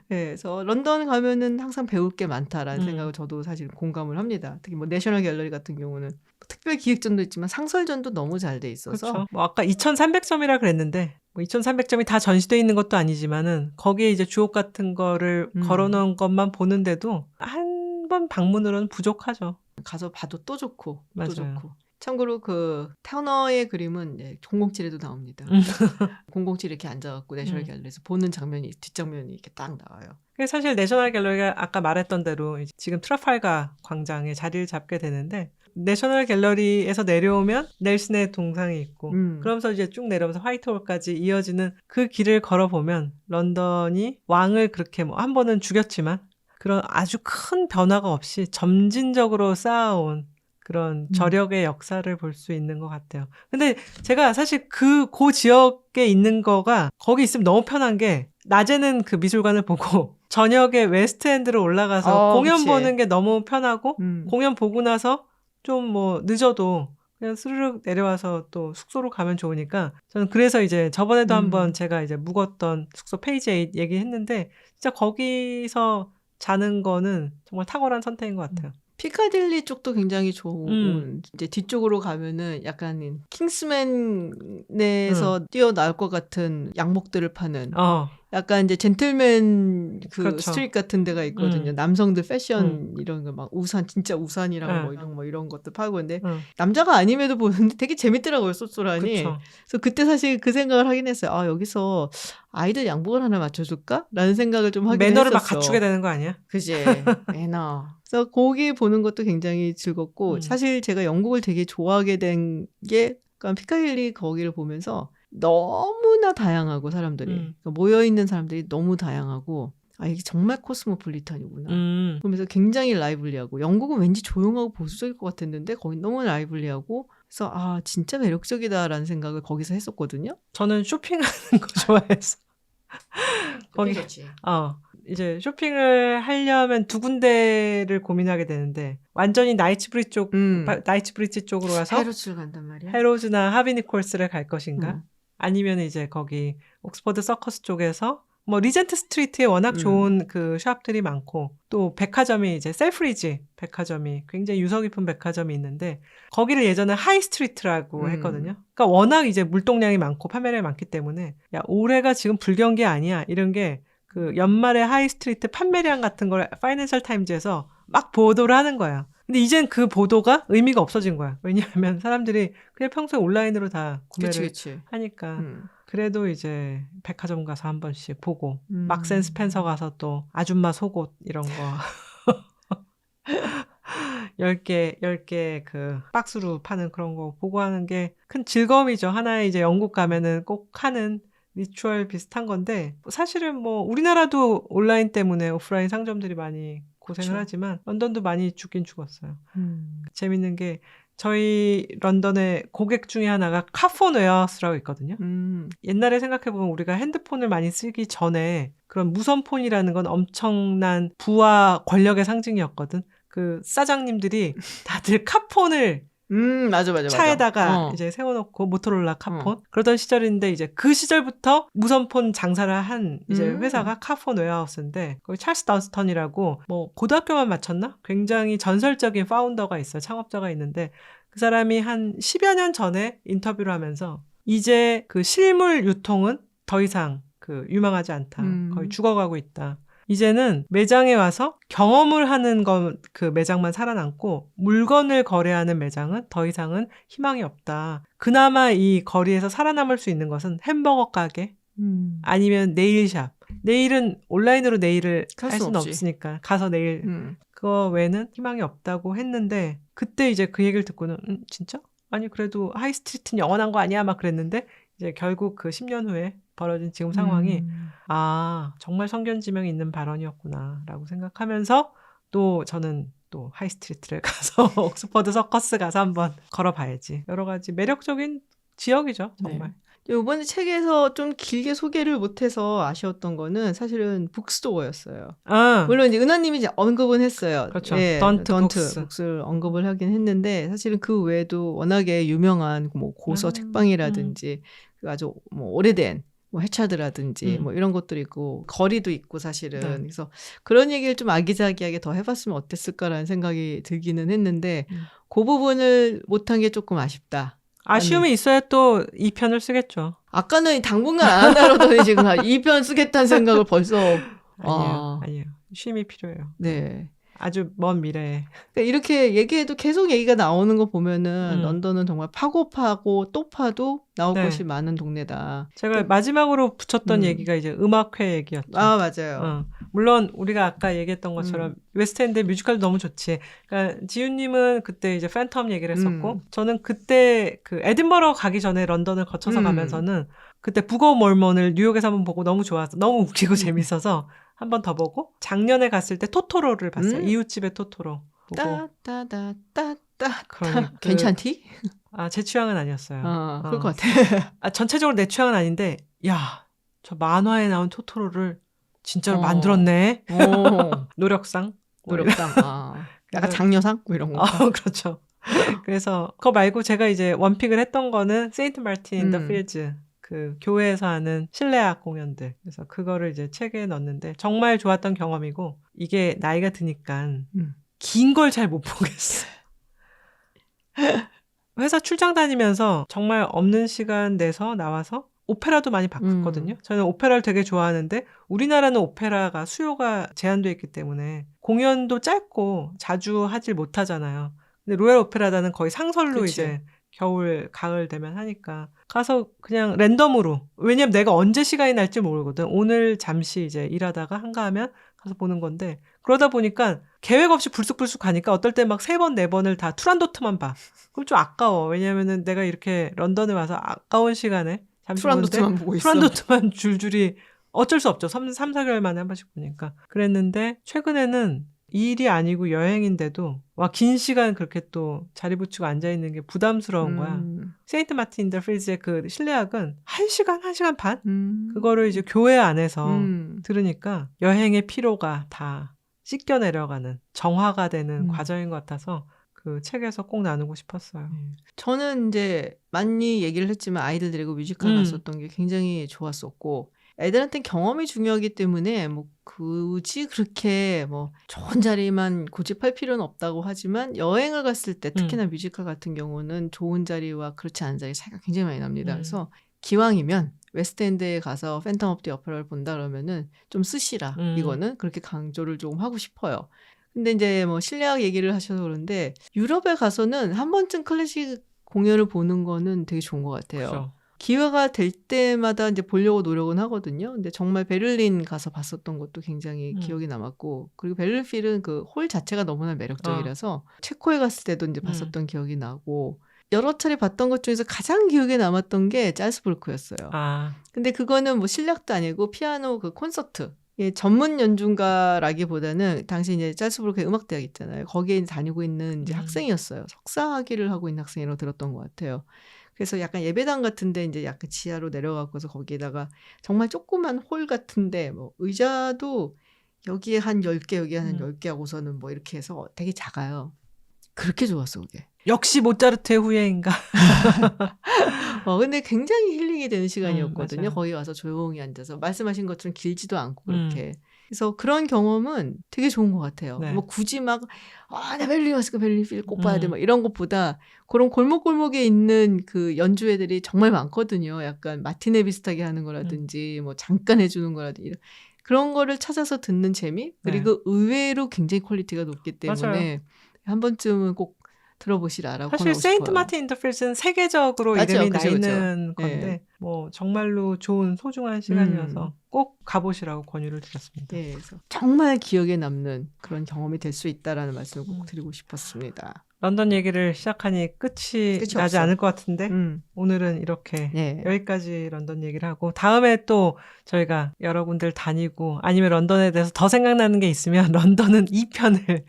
네, 그래서 런던 가면은 항상 배울 게 많다라는 생각을 저도 사실 공감을 합니다. 특히 뭐 내셔널 갤러리 같은 경우는 특별 기획전도 있지만 상설전도 너무 잘 돼 있어서. 그렇죠. 뭐 아까 2,300점이라 그랬는데 뭐 2,300점이 다 전시돼 있는 것도 아니지만은 거기에 이제 주옥 같은 거를 걸어놓은 것만 보는데도 한 번 방문으로는 부족하죠. 가서 봐도 또 좋고 맞아요. 또 좋고. 참고로 그 터너의 그림은 007에도 나옵니다. 007 이렇게 앉아갖고 내셔널 갤러리에서 보는 장면이 뒷장면이 이렇게 딱 나와요. 사실 내셔널 갤러리가 아까 말했던 대로 지금 트라팔가 광장에 자리를 잡게 되는데 내셔널 갤러리에서 내려오면 넬슨의 동상이 있고 그러면서 이제 쭉 내려오면서 화이트홀까지 이어지는 그 길을 걸어보면 런던이 왕을 그렇게 뭐 한 번은 죽였지만 그런 아주 큰 변화가 없이 점진적으로 쌓아온 그런 저력의 역사를 볼 수 있는 것 같아요. 근데 제가 사실 그 지역에 있는 거가 거기 있으면 너무 편한 게 낮에는 그 미술관을 보고 저녁에 웨스트엔드로 올라가서 공연 그치. 보는 게 너무 편하고 공연 보고 나서 좀 뭐 늦어도 그냥 스르륵 내려와서 또 숙소로 가면 좋으니까 저는 그래서 이제 저번에도 한번 제가 이제 묵었던 숙소 페이지 8 얘기했는데 진짜 거기서 자는 거는 정말 탁월한 선택인 것 같아요. 피카딜리 쪽도 굉장히 좋은 이제 뒤쪽으로 가면은 약간 킹스맨에서 뛰어나올 것 같은 양복들을 파는 약간 이제 젠틀맨 그 그렇죠. 스트릿 같은 데가 있거든요. 남성들 패션 이런 거 막 우산 진짜 우산이랑 뭐 이런 것도 파고 근데 남자가 아님에도 보는데 되게 재밌더라고요. 쏘쏘라니. 그쵸. 그래서 그때 사실 그 생각을 하긴 했어요. 아 여기서 아이들 양복을 하나 맞춰줄까? 라는 생각을 좀 하긴 매너를 했었어. 막 갖추게 되는 거 아니야? 그지 매너. 그래서 거기 보는 것도 굉장히 즐겁고 사실 제가 영국을 되게 좋아하게 된 게 그러니까 피카딜리 거기를 보면서 너무나 다양하고 사람들이 그러니까 모여있는 사람들이 너무 다양하고 아 이게 정말 코스모폴리탄이구나. 그러면서 굉장히 라이블리하고 영국은 왠지 조용하고 보수적일 것 같았는데 거긴 너무 라이블리하고 그래서 아 진짜 매력적이다라는 생각을 거기서 했었거든요. 저는 쇼핑하는 거 좋아해서 거기 그렇지. 이제 쇼핑을 하려면 두 군데를 고민하게 되는데 완전히 나이츠브리지 쪽으로 가서 헤로즈를 간단 말이야. 헤로즈나 하비니콜스를 갈 것인가? 아니면 이제 거기 옥스퍼드 서커스 쪽에서 뭐 리젠트 스트리트에 워낙 좋은 그 샵들이 많고 또 백화점이 이제 셀프리지 백화점이 굉장히 유서 깊은 백화점이 있는데 거기를 예전에 하이스트리트라고 했거든요. 그러니까 워낙 이제 물동량이 많고 판매량이 많기 때문에 야 올해가 지금 불경기 아니야 이런 게 그 연말에 하이스트리트 판매량 같은 걸 파이낸셜 타임즈에서 막 보도를 하는 거야. 근데 이젠 그 보도가 의미가 없어진 거야. 왜냐하면 사람들이 그냥 평소에 온라인으로 다 구매를 그치. 하니까. 그래도 이제 백화점 가서 한 번씩 보고 막센 스펜서 가서 또 아줌마 속옷 이런 거 10개 그 박스로 파는 그런 거 보고 하는 게 큰 즐거움이죠. 하나의 이제 영국 가면은 꼭 하는 리추얼 비슷한 건데 사실은 뭐 우리나라도 온라인 때문에 오프라인 상점들이 많이 고생을 그쵸. 하지만 런던도 많이 죽긴 죽었어요. 재밌는 게 저희 런던의 고객 중에 하나가 카폰 웨어하우스라고 있거든요. 옛날에 생각해보면 우리가 핸드폰을 많이 쓰기 전에 그런 무선폰이라는 건 엄청난 부와 권력의 상징이었거든. 그 사장님들이 다들 카폰을 맞아. 차에다가 이제 세워놓고 모토로라 카폰 그러던 시절인데 이제 그 시절부터 무선폰 장사를 한 이제 회사가 카폰 웨어하우스인데 거기 찰스 던스턴이라고 뭐 고등학교만 마쳤나? 굉장히 전설적인 파운더가 있어요. 창업자가 있는데 그 사람이 한 10여 년 전에 인터뷰를 하면서 이제 그 실물 유통은 더 이상 그 유망하지 않다. 거의 죽어가고 있다. 이제는 매장에 와서 경험을 하는 건 그 매장만 살아남고 물건을 거래하는 매장은 더 이상은 희망이 없다. 그나마 이 거리에서 살아남을 수 있는 것은 햄버거 가게 아니면 네일샵. 네일은 온라인으로 네일을 할 수는 없으니까 가서 네일 그거 외에는 희망이 없다고 했는데 그때 이제 그 얘기를 듣고는 진짜? 아니 그래도 하이스트리트는 영원한 거 아니야? 막 그랬는데 이제 결국 그 10년 후에 벌어진 지금 상황이 아 정말 성견지명이 있는 발언이었구나 라고 생각하면서 또 저는 또 하이스트리트를 가서 옥스퍼드 서커스 가서 한번 걸어봐야지. 여러 가지 매력적인 지역이죠 정말. 네. 이번에 책에서 좀 길게 소개를 못해서 아쉬웠던 거는 사실은 북스토어였어요. 물론 이제 은하님이 이제 언급은 했어요. 그렇죠. 예, 던트 북스를 언급을 하긴 했는데 사실은 그 외에도 워낙에 유명한 뭐 고서 책방이라든지 아주 뭐 오래된 뭐 해차드라든지 뭐 이런 것들이 있고 거리도 있고 사실은 그래서 그런 얘기를 좀 아기자기하게 더 해봤으면 어땠을까라는 생각이 들기는 했는데 그 부분을 못한 게 조금 아쉽다. 아쉬움이 있어야 또 2편을 쓰겠죠. 아까는 당분간 안 한다더니 지금 2편 쓰겠다는 생각을 벌써 아니에요. 쉼이 필요해요. 네. 아주 먼 미래에. 그러니까 이렇게 얘기해도 계속 얘기가 나오는 거 보면은 런던은 정말 파고 파고 또 파도 나올 네. 것이 많은 동네다. 제가 마지막으로 붙였던 얘기가 이제 음악회 얘기였죠. 아, 맞아요. 물론 우리가 아까 얘기했던 것처럼 웨스트엔드 뮤지컬도 너무 좋지. 그러니까 지훈님은 그때 이제 팬텀 얘기를 했었고 저는 그때 그 에딘버러 가기 전에 런던을 거쳐서 가면서는 그때 북 오브 몰몬을 뉴욕에서 한번 보고 너무 좋아서 너무 웃기고 재밌어서 한 번 더 보고 작년에 갔을 때 토토로를 봤어요. 이웃집의 토토로 보고. 그러니까 괜찮디? 아, 제 취향은 아니었어요. 그럴 것 같아. 전체적으로 내 취향은 아닌데 야, 저 만화에 나온 토토로를 진짜로 만들었네. 노력상. 약간 장려상? 뭐 이런 거. 그렇죠. 그래서 그거 말고 제가 이제 원픽을 했던 거는 세인트 마틴 인 더 필즈. 그 교회에서 하는 실내악 공연들. 그래서 그거를 이제 책에 넣었는데 정말 좋았던 경험이고 이게 나이가 드니까 긴 걸 잘 못 보겠어. 회사 출장 다니면서 정말 없는 시간 내서 나와서 오페라도 많이 봤거든요. 저는 오페라를 되게 좋아하는데 우리나라는 오페라가 수요가 제한되어 있기 때문에 공연도 짧고 자주 하질 못하잖아요. 근데 로얄 오페라단은 거의 상설로 그치. 이제 겨울, 가을 되면 하니까 가서 그냥 랜덤으로 왜냐면 내가 언제 시간이 날지 모르거든. 오늘 잠시 이제 일하다가 한가하면 가서 보는 건데 그러다 보니까 계획 없이 불쑥불쑥 가니까 어떨 때 막 3번, 4번을 다 투란도트만 봐. 그럼 좀 아까워. 왜냐면은 내가 이렇게 런던에 와서 아까운 시간에 잠시 투란도트만 보고 있어. 투란도트만 줄줄이 어쩔 수 없죠. 3, 4개월 만에 한 번씩 보니까. 그랬는데 최근에는 이 일이 아니고 여행인데도 와, 긴 시간 그렇게 또 자리 붙이고 앉아있는 게 부담스러운 거야. 세인트 마틴 인 더 필즈의 그 실내악은 1시간, 1시간 반? 그거를 이제 교회 안에서 들으니까 여행의 피로가 다 씻겨 내려가는 정화가 되는 과정인 것 같아서 그 책에서 꼭 나누고 싶었어요. 저는 이제 많이 얘기를 했지만 아이들 데리고 뮤지컬 갔었던 게 굉장히 좋았었고 애들한테는 경험이 중요하기 때문에 뭐 굳이 그렇게 뭐 좋은 자리만 고집할 필요는 없다고 하지만 여행을 갔을 때 특히나 뮤지컬 같은 경우는 좋은 자리와 그렇지 않은 자리 차이가 굉장히 많이 납니다. 그래서 기왕이면 웨스트엔드에 가서 팬텀 오브 더 오페라를 본다 그러면은 좀 쓰시라. 이거는 그렇게 강조를 조금 하고 싶어요. 근데 이제 뭐 실내악 얘기를 하셔서 그런데 유럽에 가서는 한 번쯤 클래식 공연을 보는 거는 되게 좋은 것 같아요. 그렇죠. 기회가 될 때마다 이제 보려고 노력은 하거든요. 근데 정말 베를린 가서 봤었던 것도 굉장히 기억이 남았고, 그리고 베를린필은 그 홀 자체가 너무나 매력적이라서 체코에 갔을 때도 이제 봤었던 기억이 나고, 여러 차례 봤던 것 중에서 가장 기억에 남았던 게 짤스부르크였어요. 근데 그거는 뭐 실력도 아니고 피아노 그 콘서트. 예, 전문 연주가라기보다는 당시 이제 짤스부르크의 음악대학 있잖아요. 거기에 다니고 있는 이제 학생이었어요. 석사학위를 하고 있는 학생이라고 들었던 것 같아요. 그래서 약간 예배당 같은데 이제 약간 지하로 내려가고서 거기에다가 정말 조그만 홀 같은데 뭐 의자도 여기에 한 10개, 여기에 한 10개 하고서는 뭐 이렇게 해서 되게 작아요. 그렇게 좋았어, 그게. 역시 모차르트의 후예인가. 근데 굉장히 힐링이 되는 시간이었거든요. 맞아요. 거기 와서 조용히 앉아서 말씀하신 것처럼 길지도 않고 그렇게. 그래서 그런 경험은 되게 좋은 것 같아요. 네. 뭐 굳이 막 나 베를린 왔으니까 베를린필 꼭 봐야 돼. 막 이런 것보다 그런 골목골목에 있는 그 연주회들이 정말 많거든요. 약간 마티네 비슷하게 하는 거라든지 뭐 잠깐 해주는 거라든지 그런 거를 찾아서 듣는 재미. 그리고 의외로 굉장히 퀄리티가 높기 때문에 맞아요. 한 번쯤은 꼭 들어보시라라고 사실 권하고 세인트 싶어요. 마틴 인 더 필즈는 세계적으로 맞죠, 이름이 그쵸, 나 있는 그쵸. 건데 네. 뭐 정말로 좋은 소중한 시간이어서 꼭 가보시라고 권유를 드렸습니다. 예, 그래서 정말 기억에 남는 그런 경험이 될 수 있다라는 말씀을 꼭 드리고 싶었습니다. 런던 얘기를 시작하니 끝이 나지 없어. 않을 것 같은데 오늘은 이렇게 네. 여기까지 런던 얘기를 하고 다음에 또 저희가 여러 군데를 다니고 아니면 런던에 대해서 더 생각나는 게 있으면 런던은 2편을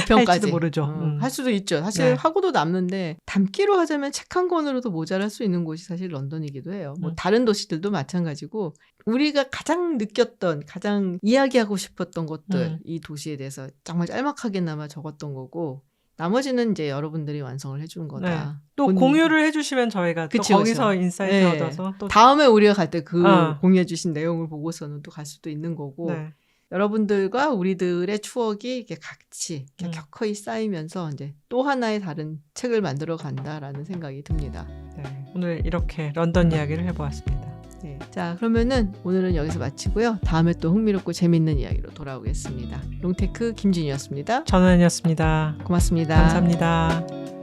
2편까지 할지도 모르죠. 할 수도 있죠. 사실 네. 하고도 남는데 담기로 하자면 책 한 권으로도 모자랄 수 있는 곳이 사실 런던이기도 해요. 뭐 다른 도시들도 마찬가지고 우리가 가장 느꼈던 가장 이야기하고 싶었던 것들 이 도시에 대해서 정말 짤막하게나마 적었던 거고 나머지는 이제 여러분들이 완성을 해준 거다. 네. 또 공유를 해주시면 저희가 또 거기서 인사이트 네. 얻어서 또 다음에 우리가 갈 때 그 공유해주신 내용을 보고서는 또 갈 수도 있는 거고 네. 여러분들과 우리들의 추억이 이렇게 같이 이렇게 격하게 쌓이면서 이제 또 하나의 다른 책을 만들어 간다라는 생각이 듭니다. 네. 오늘 이렇게 런던 이야기를 해보았습니다. 네. 자, 그러면은 오늘은 여기서 마치고요. 다음에 또 흥미롭고 재밌는 이야기로 돌아오겠습니다. 롱테크 김진이었습니다. 전원이었습니다. 고맙습니다. 감사합니다.